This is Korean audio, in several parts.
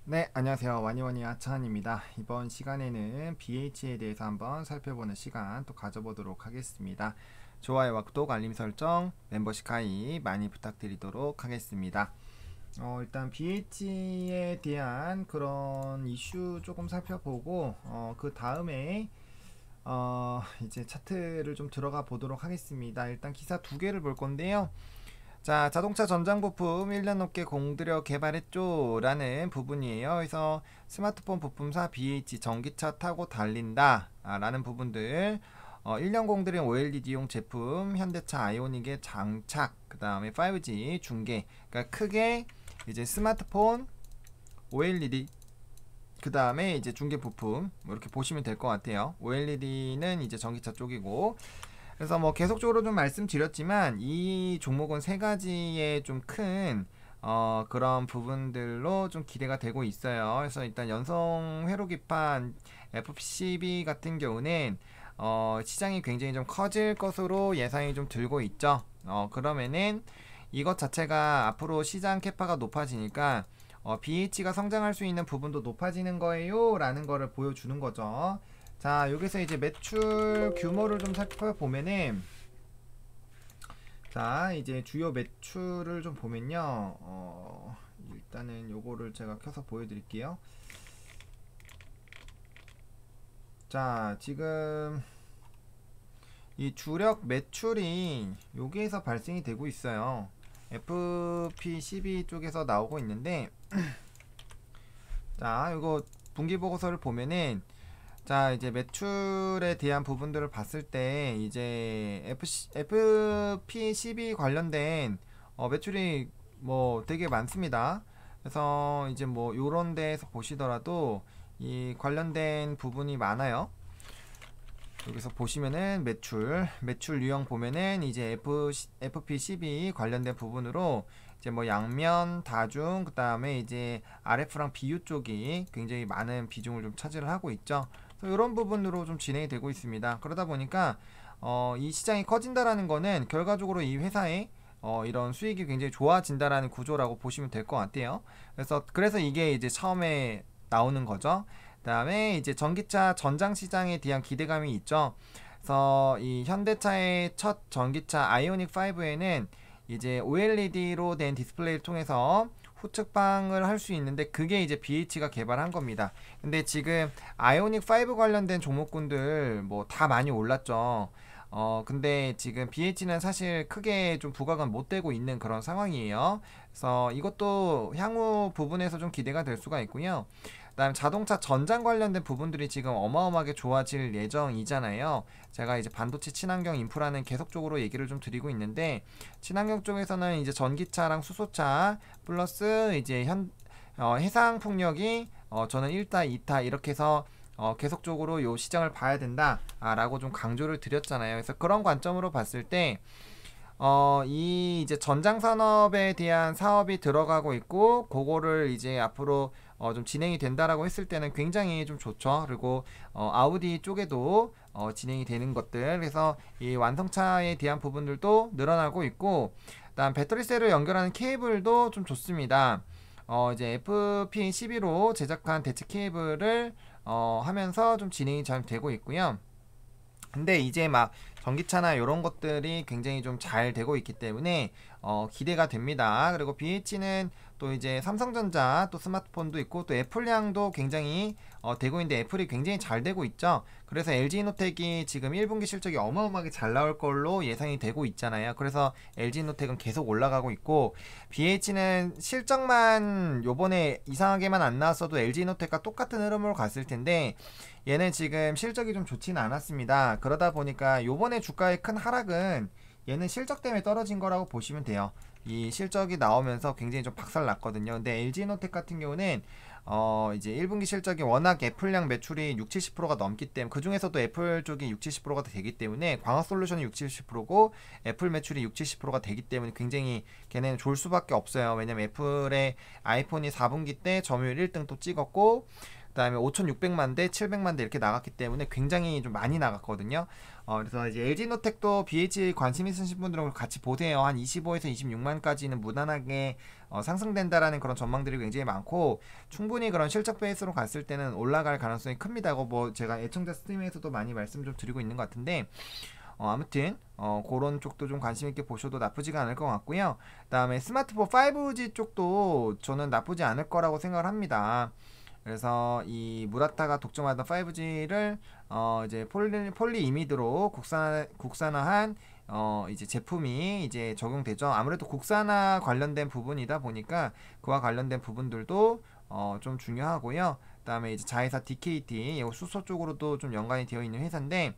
네, 안녕하세요. 와니와니 아차한입니다. 이번 시간에는 BH에 대해서 한번 살펴보는 시간 또 가져보도록 하겠습니다. 좋아요와 구독, 알림 설정, 멤버십 가입 많이 부탁드리도록 하겠습니다. 일단 BH에 대한 그런 이슈 조금 살펴보고 그 다음에 이제 차트를 좀 들어가 보도록 하겠습니다. 일단 기사 두 개를 볼 건데요. 자, 자동차 전장 부품 1년 넘게 공들여 개발했죠 라는 부분이에요. 그래서 스마트폰 부품사 BH 전기차 타고 달린다 라는 부분들, 1년 공들인 OLED용 제품 현대차 아이오닉의 장착, 그 다음에 5G 중계, 그러니까 크게 이제 스마트폰, OLED, 그 다음에 이제 중계 부품 뭐 이렇게 보시면 될 것 같아요. OLED는 이제 전기차 쪽이고, 그래서 뭐 계속적으로 좀 말씀드렸지만 이 종목은 세 가지의 좀 큰 그런 부분들로 좀 기대가 되고 있어요. 그래서 일단 연성 회로 기판 FCB 같은 경우는 시장이 굉장히 좀 커질 것으로 예상이 좀 들고 있죠. 그러면은 이것 자체가 앞으로 시장 캐파가 높아지니까 BH가 성장할 수 있는 부분도 높아지는 거예요 라는 거를 보여주는 거죠. 자, 여기서 이제 매출 규모를 좀 살펴보면은, 자, 이제 주요 매출을 좀 보면요. 일단은 요거를 제가 켜서 보여드릴게요. 자, 지금 이 주력 매출이 여기에서 발생이 되고 있어요. FP12 쪽에서 나오고 있는데, 자, 이거 분기 보고서를 보면은, 자, 이제 매출에 대한 부분들을 봤을 때 이제 FP12 관련된 매출이 뭐 되게 많습니다. 그래서 이제 뭐 요런 데에서 보시더라도 이 관련된 부분이 많아요. 여기서 보시면은 매출 유형 보면은 이제 FP12 관련된 부분으로 이제 뭐 양면, 다중, 그 다음에 이제 RF랑 BU 쪽이 굉장히 많은 비중을 좀 차지를 하고 있죠. 그래서 이런 부분으로 좀 진행이 되고 있습니다. 그러다 보니까 이 시장이 커진다라는 거는 결과적으로 이 회사의 이런 수익이 굉장히 좋아진다라는 구조라고 보시면 될 것 같아요. 그래서 이게 이제 처음에 나오는 거죠. 그다음에 이제 전기차 전장 시장에 대한 기대감이 있죠. 그래서 이 현대차의 첫 전기차 아이오닉 5에는 이제 OLED로 된 디스플레이를 통해서 후측방을 할 수 있는데 그게 이제 BH가 개발한 겁니다. 근데 지금 아이오닉 5 관련된 종목군들 뭐 다 많이 올랐죠. 근데 지금 BH는 사실 크게 좀 부각은 못 되고 있는 그런 상황이에요. 그래서 이것도 향후 부분에서 좀 기대가 될 수가 있고요. 그다음 자동차 전장 관련된 부분들이 지금 어마어마하게 좋아질 예정이잖아요. 제가 이제 반도체 친환경 인프라는 계속적으로 얘기를 좀 드리고 있는데, 친환경 쪽에서는 이제 전기차랑 수소차 플러스 이제 해상 풍력이 저는 1타, 2타 이렇게 해서 계속적으로 요 시장을 봐야 된다라고 좀 강조를 드렸잖아요. 그래서 그런 관점으로 봤을 때 이 이제 전장 산업에 대한 사업이 들어가고 있고, 그거를 이제 앞으로 좀 진행이 된다라고 했을 때는 굉장히 좀 좋죠. 그리고 아우디 쪽에도 진행이 되는 것들, 그래서 이 완성차에 대한 부분들도 늘어나고 있고, 그다음 배터리셀을 연결하는 케이블도 좀 좋습니다. 이제 FP12로 제작한 대체 케이블을 하면서 좀 진행이 잘 되고 있고요. 근데 이제 막 전기차나 이런 것들이 굉장히 좀 잘 되고 있기 때문에 기대가 됩니다. 그리고 BH는 또 이제 삼성전자 또 스마트폰도 있고 또 애플량도 굉장히 되고 있는데 애플이 굉장히 잘 되고 있죠. 그래서 LG노텍이 지금 1분기 실적이 어마어마하게 잘 나올 걸로 예상이 되고 있잖아요. 그래서 LG노텍은 계속 올라가고 있고, BH는 실적만 요번에 이상하게만 안 나왔어도 LG노텍과 똑같은 흐름으로 갔을 텐데 얘는 지금 실적이 좀 좋지는 않았습니다. 그러다 보니까 요번에 주가의 큰 하락은 얘는 실적 때문에 떨어진 거라고 보시면 돼요. 이 실적이 나오면서 굉장히 좀 박살 났거든요. 근데 LG노텍 같은 경우는 이제 1분기 실적이 워낙 애플량 매출이 6, 70%가 넘기 때문에, 그 중에서도 애플 쪽이 6, 70%가 되기 때문에, 광학솔루션이 6, 70%고 애플 매출이 6, 70%가 되기 때문에 굉장히 걔네는 좋을 수밖에 없어요. 왜냐면 애플의 아이폰이 4분기 때 점유율 1등 또 찍었고, 그다음에 5,600만 대, 700만 대 이렇게 나갔기 때문에 굉장히 좀 많이 나갔거든요. 그래서 이제 LG노텍도 BH 관심 있으신 분들은 같이 보세요. 한 25에서 26만까지는 무난하게 상승된다라는 그런 전망들이 굉장히 많고, 충분히 그런 실적 베이스로 갔을 때는 올라갈 가능성이 큽니다. 이거 뭐 제가 애청자 스트림에서도 많이 말씀 좀 드리고 있는 것 같은데, 아무튼 그런 쪽도 좀 관심 있게 보셔도 나쁘지가 않을 것 같고요. 그다음에 스마트폰 5G 쪽도 저는 나쁘지 않을 거라고 생각을 합니다. 그래서 이 무라타가 독점하던 5G를 이제 폴리 이미드로 국산화한 이제 제품이 이제 적용되죠. 아무래도 국산화 관련된 부분이다 보니까 그와 관련된 부분들도 좀 중요하고요. 그다음에 이제 자회사 DKT 수소 쪽으로도 좀 연관이 되어 있는 회사인데,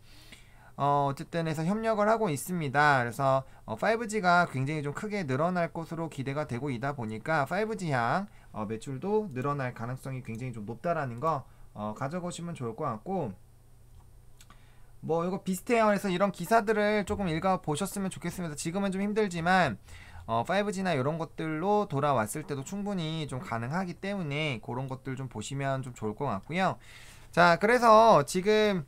어쨌든 해서 협력을 하고 있습니다. 그래서 5G가 굉장히 좀 크게 늘어날 것으로 기대가 되고 있다 보니까 5G 향 매출도 늘어날 가능성이 굉장히 좀 높다라는 거 가져보시면 좋을 것 같고, 뭐 이거 비슷해요. 그래서 이런 기사들을 조금 읽어 보셨으면 좋겠습니다. 지금은 좀 힘들지만 5G나 이런 것들로 돌아왔을 때도 충분히 좀 가능하기 때문에 그런 것들 좀 보시면 좀 좋을 것 같고요. 자, 그래서 지금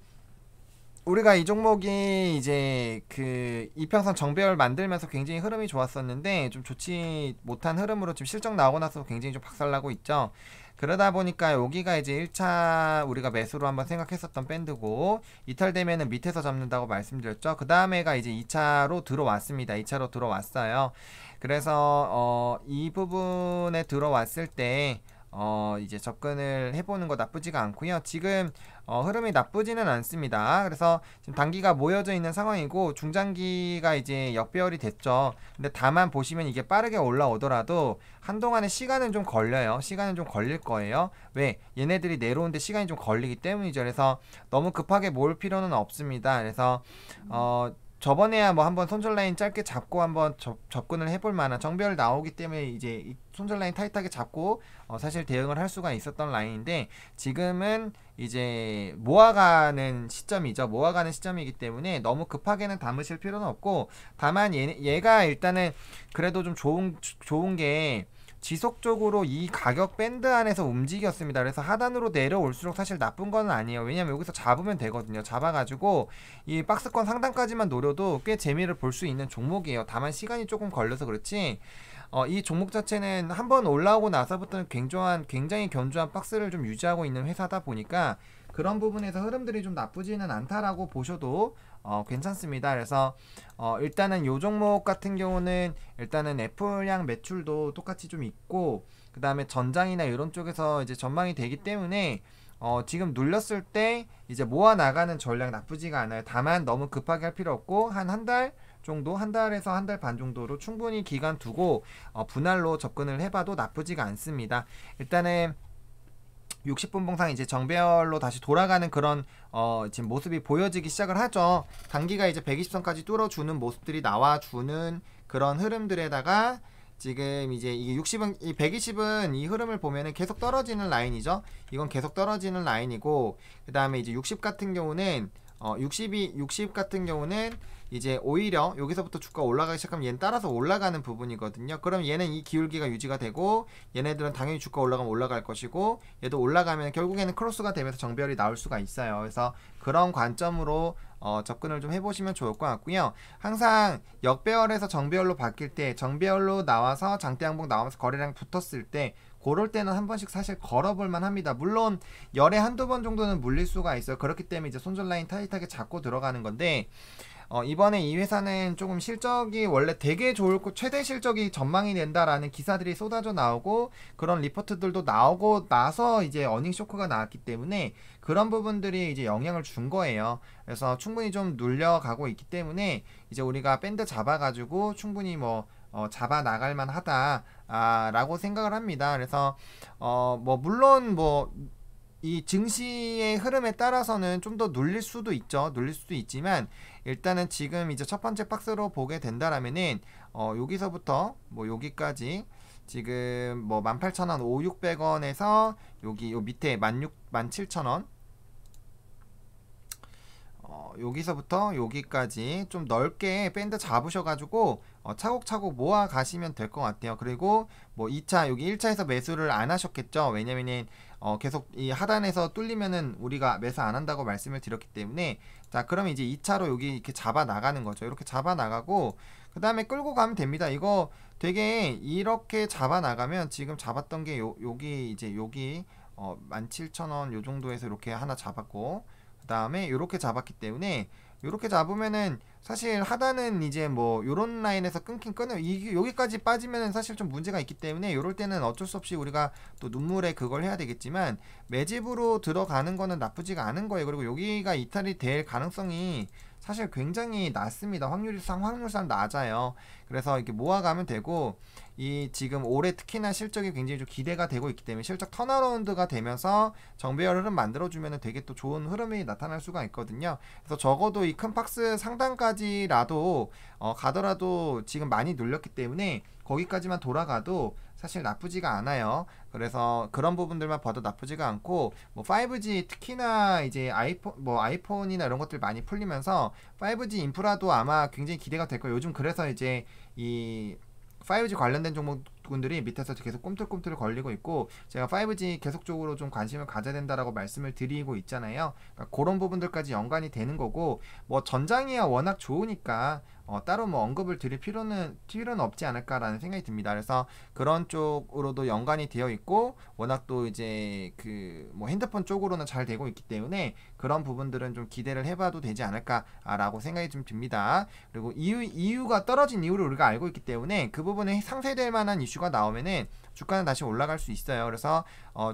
우리가 이 종목이 이제 그 이평선 정배열 만들면서 굉장히 흐름이 좋았었는데 좀 좋지 못한 흐름으로 지금 실적 나오고 나서 굉장히 좀 박살나고 있죠. 그러다 보니까 여기가 이제 1차 우리가 매수로 한번 생각했었던 밴드고, 이탈되면은 밑에서 잡는다고 말씀드렸죠. 그 다음에가 이제 2차로 들어왔습니다. 2차로 들어왔어요. 그래서 이 부분에 들어왔을 때 이제 접근을 해보는 거 나쁘지가 않고요. 지금 흐름이 나쁘지는 않습니다. 그래서 지금 단기가 모여져 있는 상황이고 중장기가 이제 역배열이 됐죠. 근데 다만 보시면 이게 빠르게 올라오더라도 한동안의 시간은 좀 걸려요. 시간은 좀 걸릴 거예요. 왜? 얘네들이 내려오는데 시간이 좀 걸리기 때문이죠. 그래서 너무 급하게 모을 필요는 없습니다. 그래서 저번에야 뭐 한번 손절 라인 짧게 잡고 한번 접근을 해볼 만한 정배열 나오기 때문에 이제 이 손절 라인 타이트하게 잡고 사실 대응을 할 수가 있었던 라인인데, 지금은 이제 모아가는 시점이죠. 모아가는 시점이기 때문에 너무 급하게는 담으실 필요는 없고, 다만 얘가 일단은 그래도 좀 좋은 게 지속적으로 이 가격 밴드 안에서 움직였습니다. 그래서 하단으로 내려올수록 사실 나쁜 건 아니에요. 왜냐면 여기서 잡으면 되거든요. 잡아가지고 이 박스권 상단까지만 노려도 꽤 재미를 볼 수 있는 종목이에요. 다만 시간이 조금 걸려서 그렇지, 이 종목 자체는 한번 올라오고 나서부터는 굉장히 견조한 박스를 좀 유지하고 있는 회사다 보니까 그런 부분에서 흐름들이 좀 나쁘지는 않다라고 보셔도 괜찮습니다. 그래서 일단은 요 종목 같은 경우는 일단은 애플향 매출도 똑같이 좀 있고, 그 다음에 전장이나 이런 쪽에서 이제 전망이 되기 때문에 지금 눌렸을 때 이제 모아 나가는 전략 나쁘지가 않아요. 다만 너무 급하게 할 필요 없고 한 달 정도, 한 달에서 한 달 반 정도로 충분히 기간 두고 분할로 접근을 해봐도 나쁘지가 않습니다. 일단은 60분 봉상 이제 정배열로 다시 돌아가는 그런 지금 모습이 보여지기 시작을 하죠. 단기가 이제 120선까지 뚫어주는 모습들이 나와주는 그런 흐름들에다가 지금 이제 이게 60은 이 120은 이 흐름을 보면은 계속 떨어지는 라인이죠. 이건 계속 떨어지는 라인이고, 그 다음에 이제 60 같은 경우는 60 같은 경우는 이제 오히려 여기서부터 주가 올라가기 시작하면 얘는 따라서 올라가는 부분이거든요. 그럼 얘는 이 기울기가 유지가 되고, 얘네들은 당연히 주가 올라가면 올라갈 것이고, 얘도 올라가면 결국에는 크로스가 되면서 정배열이 나올 수가 있어요. 그래서 그런 관점으로 접근을 좀 해보시면 좋을 것 같고요. 항상 역배열에서 정배열로 바뀔 때, 정배열로 나와서 장대 양봉 나오면서 거래량 붙었을 때, 그럴 때는 한 번씩 사실 걸어볼만 합니다. 물론 열에 한두 번 정도는 물릴 수가 있어요. 그렇기 때문에 이제 손절 라인 타이트하게 잡고 들어가는 건데, 이번에 이 회사는 조금 실적이 원래 되게 좋을 거, 최대 실적이 전망이 된다라는 기사들이 쏟아져 나오고 그런 리포트들도 나오고 나서 이제 어닝 쇼크가 나왔기 때문에 그런 부분들이 이제 영향을 준 거예요. 그래서 충분히 좀 눌려가고 있기 때문에 이제 우리가 밴드 잡아가지고 충분히 뭐 잡아 나갈만 하다 라고 생각을 합니다. 그래서 뭐 물론 뭐 이 증시의 흐름에 따라서는 좀 더 눌릴 수도 있죠. 눌릴 수도 있지만 일단은 지금 이제 첫 번째 박스로 보게 된다라면은 여기서부터 뭐 여기까지 지금 뭐 18,000원, 5,600원에서 여기 요 밑에 17,000원 여기서부터 여기까지 좀 넓게 밴드 잡으셔가지고 차곡차곡 모아 가시면 될 것 같아요. 그리고 뭐 2차 여기 1차에서 매수를 안 하셨겠죠. 왜냐면은 계속 이 하단에서 뚫리면은 우리가 매수 안 한다고 말씀을 드렸기 때문에, 자 그럼 이제 2차로 여기 이렇게 잡아 나가는 거죠. 이렇게 잡아 나가고 그 다음에 끌고 가면 됩니다. 이거 되게 이렇게 잡아 나가면 지금 잡았던 게 여기 이제 여기 17,000원 요 정도에서 이렇게 하나 잡았고, 그 다음에 이렇게 잡았기 때문에 이렇게 잡으면은 사실 하단은 이제 뭐 요런 라인에서 끊긴 끊어 이게 여기까지 빠지면은 사실 좀 문제가 있기 때문에 요럴 때는 어쩔 수 없이 우리가 또 눈물에 그걸 해야 되겠지만, 매집으로 들어가는 거는 나쁘지가 않은 거예요. 그리고 여기가 이탈이 될 가능성이 사실 굉장히 낮습니다. 확률상 낮아요. 그래서 이렇게 모아가면 되고, 이 지금 올해 특히나 실적이 굉장히 좀 기대가 되고 있기 때문에 실적 턴어라운드가 되면서 정배열 흐름 만들어주면 되게 또 좋은 흐름이 나타날 수가 있거든요. 그래서 적어도 이 큰 박스 상단까지라도 가더라도 지금 많이 눌렸기 때문에 거기까지만 돌아가도 사실 나쁘지가 않아요. 그래서 그런 부분들만 봐도 나쁘지가 않고, 뭐 5G 특히나 이제 아이폰이나 이런 것들 많이 풀리면서 5G 인프라도 아마 굉장히 기대가 될 거예요. 요즘 그래서 이제 이 5G 관련된 종목분들이 밑에서 계속 꿈틀꿈틀 걸리고 있고, 제가 5G 계속적으로 좀 관심을 가져야 된다라고 말씀을 드리고 있잖아요. 그러니까 그런 부분들까지 연관이 되는 거고, 뭐 전장이야 워낙 좋으니까 따로 뭐 언급을 드릴 필요는 없지 않을까라는 생각이 듭니다. 그래서 그런 쪽으로도 연관이 되어 있고, 워낙 또 이제 그 뭐 핸드폰 쪽으로는 잘 되고 있기 때문에 그런 부분들은 좀 기대를 해봐도 되지 않을까라고 생각이 좀 듭니다. 그리고 이유가 떨어진 이유를 우리가 알고 있기 때문에 그 부분에 상쇄될 만한 이슈가 나오면은 주가는 다시 올라갈 수 있어요. 그래서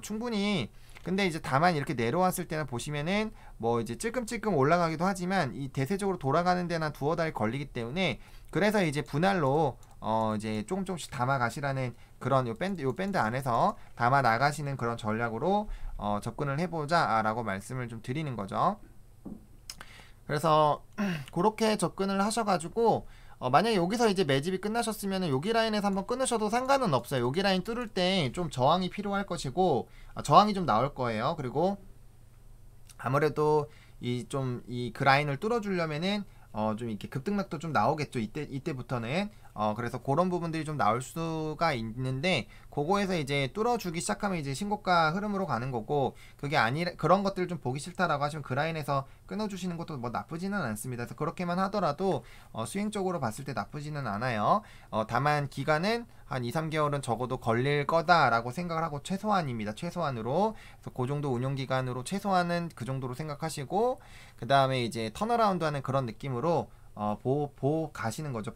충분히, 근데 이제 다만 이렇게 내려왔을 때는 보시면은 뭐 이제 찔끔찔끔 올라가기도 하지만 이 대세적으로 돌아가는 데는 두어 달 걸리기 때문에, 그래서 이제 분할로 이제 조금씩 담아 가시라는 그런 요 밴드 안에서 담아 나가시는 그런 전략으로 접근을 해보자라고 말씀을 좀 드리는 거죠. 그래서 그렇게 접근을 하셔가지고 만약에 여기서 이제 매집이 끝나셨으면은 여기 라인에서 한번 끊으셔도 상관은 없어요. 여기 라인 뚫을 때 좀 저항이 필요할 것이고, 저항이 좀 나올 거예요. 그리고 아무래도 이 그 라인을 뚫어주려면은 좀 이렇게 급등락도 좀 나오겠죠. 이때부터는. 그래서 그런 부분들이 좀 나올 수가 있는데, 그거에서 이제 뚫어주기 시작하면 이제 신고가 흐름으로 가는 거고, 그게 아니라 그런 것들을 좀 보기 싫다라고 하시면 그 라인에서 끊어주시는 것도 뭐 나쁘지는 않습니다. 그래서 그렇게만 하더라도 수행적으로 봤을 때 나쁘지는 않아요. 다만 기간은 한 2, 3개월은 적어도 걸릴 거다라고 생각을 하고, 최소한입니다. 최소한으로. 그래서 그 정도 운용기간으로 최소한은 그 정도로 생각하시고, 그 다음에 이제 턴어라운드 하는 그런 느낌으로 보고 가시는 거죠.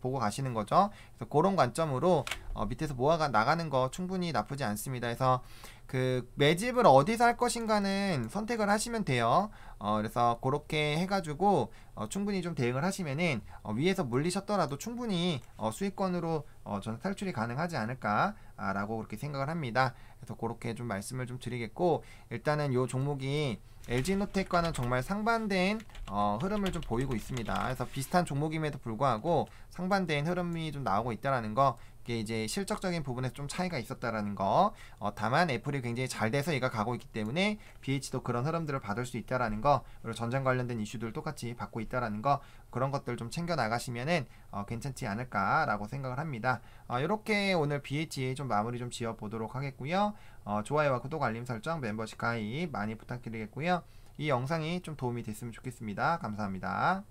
보고 가시는 거죠. 그래서 그런 관점으로 밑에서 모아가 나가는 거 충분히 나쁘지 않습니다. 그래서 그 매집을 어디서 할 것인가는 선택을 하시면 돼요. 그래서 그렇게 해가지고 충분히 좀 대응을 하시면은 위에서 물리셨더라도 충분히 수익권으로 저는 탈출이 가능하지 않을까라고 그렇게 생각을 합니다. 그래서 그렇게 좀 말씀을 좀 드리겠고, 일단은 요 종목이 LG노텍과는 정말 상반된 흐름을 좀 보이고 있습니다. 그래서 비슷한 종목임에도 불구하고 상반된 흐름이 좀 나오고 있다라는 거, 이게 이제 실적적인 부분에서 좀 차이가 있었다라는 거, 다만 애플이 굉장히 잘 돼서 얘가 가고 있기 때문에 BH도 그런 흐름들을 받을 수 있다라는 거, 그리고 전장 관련된 이슈들 똑같이 받고 있다라는 거, 그런 것들 좀 챙겨 나가시면은 괜찮지 않을까라고 생각을 합니다. 이렇게 오늘 BH 좀 마무리 좀 지어 보도록 하겠고요. 좋아요와 구독, 알림 설정, 멤버십 가입 많이 부탁드리겠고요. 이 영상이 좀 도움이 됐으면 좋겠습니다. 감사합니다.